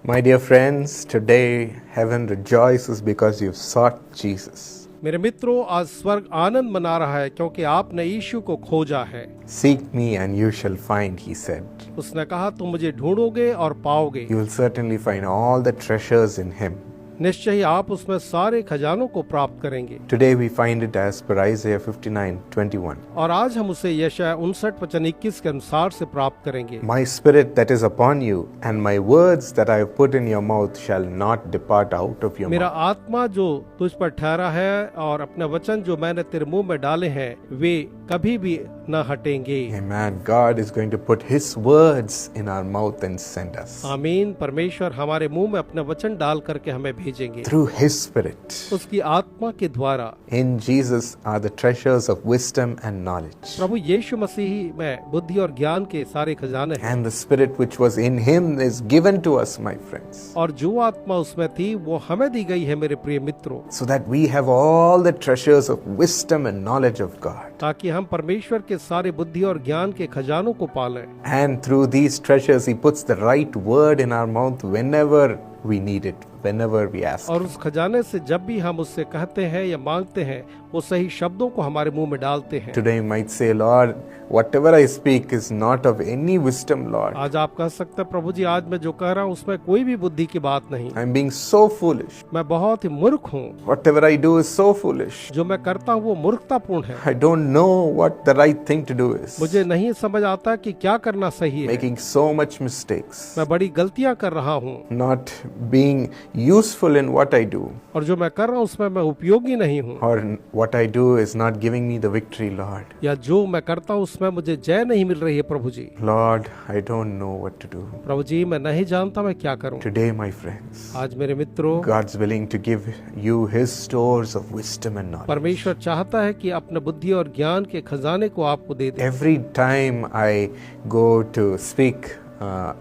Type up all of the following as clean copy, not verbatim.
My dear friends, today heaven rejoices because you've sought Jesus. मेरे मित्रों, आज स्वर्ग आनंद मना रहा है क्योंकि आपने यीशु को खोजा है। Seek me and you shall find, he said. उसने कहा तुम मुझे ढूंढोगे और पाओगे। You will certainly find all the treasures in him. निश्चय ही आप उसमें सारे खजानों को प्राप्त करेंगे। Today we find it as per Isaiah 59:21. और आज हम उसे यशायाह 59:21 के अनुसार से प्राप्त करेंगे। My spirit that is upon you and my words that I have put in your mouth shall not depart out of your मेरा mouth. आत्मा जो तुझ पर ठहरा है और अपने वचन जो मैंने तेरे मुंह में डाले हैं वे कभी भी न हटेंगे। Amen. God is going to put his words in our mouth and send us. आमीन। परमेश्वर हमारे मुंह में अपने वचन डाल करके हमें भेजेंगे Through his spirit. उसकी आत्मा के द्वारा। In Jesus are the treasures of wisdom and knowledge. प्रभु यीशु मसीह में बुद्धि और ज्ञान के सारे खजाने हैं। And the spirit which was in him is given to us, my friends. और जो आत्मा उसमें थी वो हमें दी गई है मेरे प्रिय मित्रों, So that we have all the treasures of wisdom and knowledge of God. ताकि हम परमेश्वर के सारे बुद्धि और ज्ञान के खजानों को पालें। And through these treasures he puts the right word in our mouth whenever we need it, whenever we ask. और उस खजाने से जब भी हम उससे कहते हैं या मांगते हैं वो सही शब्दों को हमारे मुंह में डालते हैं। Today you might say, Lord, whatever I speak is not of any wisdom, Lord. आज आप कह सकते हैं प्रभु जी आज मैं जो कह रहा हूँ उसमें कोई भी बुद्धि की बात नहीं, I'm being so foolish. मैं बहुत ही मूर्ख हूँ, Whatever I do is so foolish. जो मैं करता हूँ वो मूर्खतापूर्ण है, I don't know what the right thing to do is. मुझे नहीं समझ आता कि क्या करना सही है, Making so much mistakes. मैं बड़ी गलतियाँ कर रहा हूँ, Not being useful in what I do. और जो मैं कर रहा हूँ उसमें मैं उपयोगी नहीं हूँ, Or what I do is not giving me the victory, Lord. या जो मैं करता हूँ उसमें मुझे जय नहीं मिल रही है। प्रभु जी, Lord, I don't know what to do. प्रभु जी मैं नहीं जानता मैं क्या करूँ। Today, my friends, आज मेरे मित्रों, God's willing to give you his stores of wisdom and knowledge. परमेश्वर चाहता है कि अपने बुद्धि और ज्ञान के खजाने को आपको दे दे। Every time I go to speak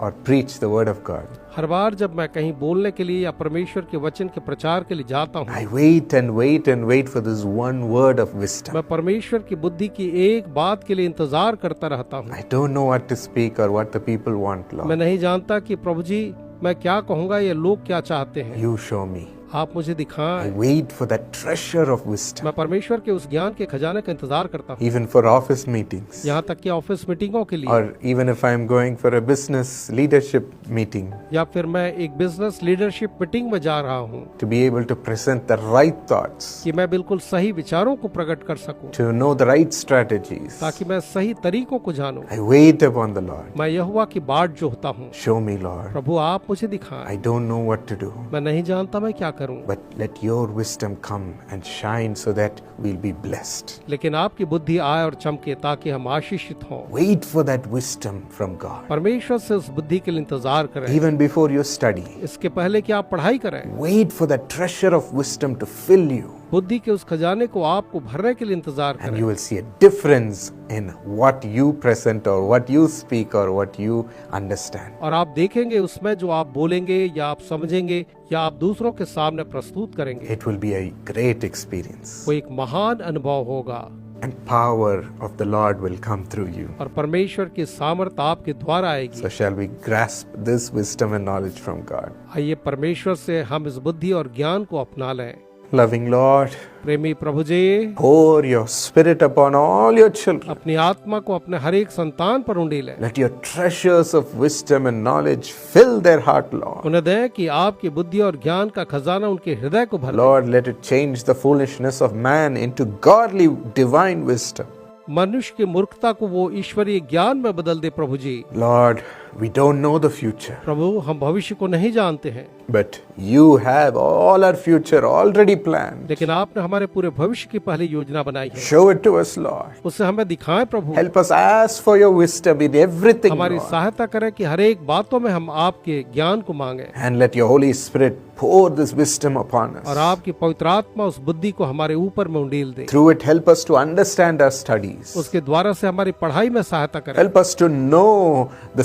or preach the word of God, हर बार जब मैं कहीं बोलने के लिए या परमेश्वर के वचन के प्रचार के लिए जाता हूँ, I wait and wait and wait for this one word of wisdom. मैं परमेश्वर की बुद्धि की एक बात के लिए इंतजार करता रहता हूँ। I don't know what to speak or what the people want, मैं Lord. नहीं जानता कि प्रभु जी मैं क्या कहूँगा या लोग क्या चाहते हैं, You show me. आप मुझे I दिखाएं। wait for that treasure of wisdom. मैं परमेश्वर के उस ज्ञान के खजाने का इंतजार करता हूँ, Even for office meetings. यहाँ तक कि ऑफिस मीटिंगों के लिए, Or even if I'm going for a business leadership meeting, या फिर मैं एक बिजनेस लीडरशिप मीटिंग में जा रहा हूँ, to be able to present the right thoughts, कि मैं बिल्कुल सही विचारों को प्रकट कर सकूं, to know the right strategies. ताकि मैं सही तरीकों को जानूं। I wait upon the Lord. मैं यहोवा की बाट जोहता हूँ। Show me, Lord. प्रभु आप मुझे दिखाएं। I don't know what to do, मैं नहीं जानता मैं क्या करूं, but let your wisdom come and shine so that we'll be blessed. लेकिन आपकी बुद्धि आए और चमके ताकि हम आशीषित हों। Wait for that wisdom from God. परमेश्वर से उस बुद्धि के लिए इंतजार करें। Even before you study, इसके पहले कि आप पढ़ाई करें, wait for that treasure of wisdom to fill you. बुद्धि के उस खजाने को आपको भरने के लिए इंतजार And करें। you will see a difference in what you present or what you speak or what you understand. और आप देखेंगे उसमें जो आप बोलेंगे या आप समझेंगे या आप दूसरों के सामने प्रस्तुत करेंगे, It will be a great experience. वो एक महान अनुभव होगा And power of the Lord will come through you. और परमेश्वर की सामर्थ आपके द्वारा आएगी। So shall we grasp this wisdom and knowledge from God. आइए परमेश्वर से हम इस बुद्धि और ज्ञान को अपना लें। Loving Lord, प्रेमी प्रभु जी, pour your spirit upon all your children. अपनी आत्मा को अपने हर एक संतान पर उंडेलें। Let your treasures of wisdom and knowledge fill their heart, Lord. उन्हें दें कि आपकी बुद्धि और ज्ञान का खजाना उनके हृदय को भर ले। Lord, let it change the foolishness of man into godly divine wisdom. मनुष्य की मूर्खता को वो ईश्वरीय ज्ञान में बदल दे। प्रभु जी, Lord, we don't know the future, प्रभु हम भविष्य को नहीं जानते हैं, but you have all our future already planned. लेकिन आपने हमारे पूरे भविष्य की पहले योजना बनाई है। Show it to us, Lord. उससे हमें दिखाएं प्रभु। Help us ask for your wisdom in everything, हमारी Lord. सहायता करें कि हर एक बातों में हम आपके ज्ञान को मांगे And let your Holy Spirit pour this wisdom upon और us. आपकी पवित्र आत्मा उस बुद्धि को हमारे ऊपर में उंडेल दे। Through it, help us to understand our studies. उसके द्वारा से हमारी पढ़ाई में सहायता करें, Help us to know the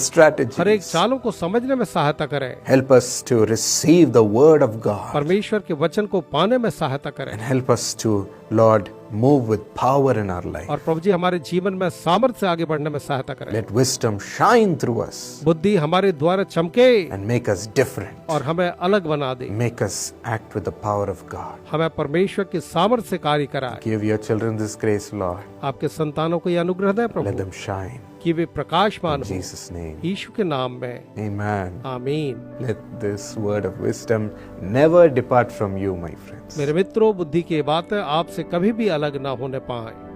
हर एक strategies. चालों को समझने में सहायता करें, Help us to receive the word of God. परमेश्वर के वचन को पाने में सहायता करें And help us to, Lord, move with power in our life. और प्रभु जी हमारे जीवन में सामर्थ्य से आगे बढ़ने में सहायता करें। Let wisdom shine through us बुद्धि हमारे द्वारा चमके and make us different. और हमें अलग बना दे, Make us act with the power of God. हमें परमेश्वर की सामर्थ्य से कार्य कराए। Give your children this grace, Lord. आपके संतानों को यह अनुग्रह दें Let प्रभु them shine. कि वे प्रकाशमान In हो, Jesus' name. यीशु के नाम में, Amen. आमीन। Let this word of wisdom never depart from you, my friends. मेरे मित्रों, बुद्धि की बातें आपसे कभी भी अलग ना होने पाए।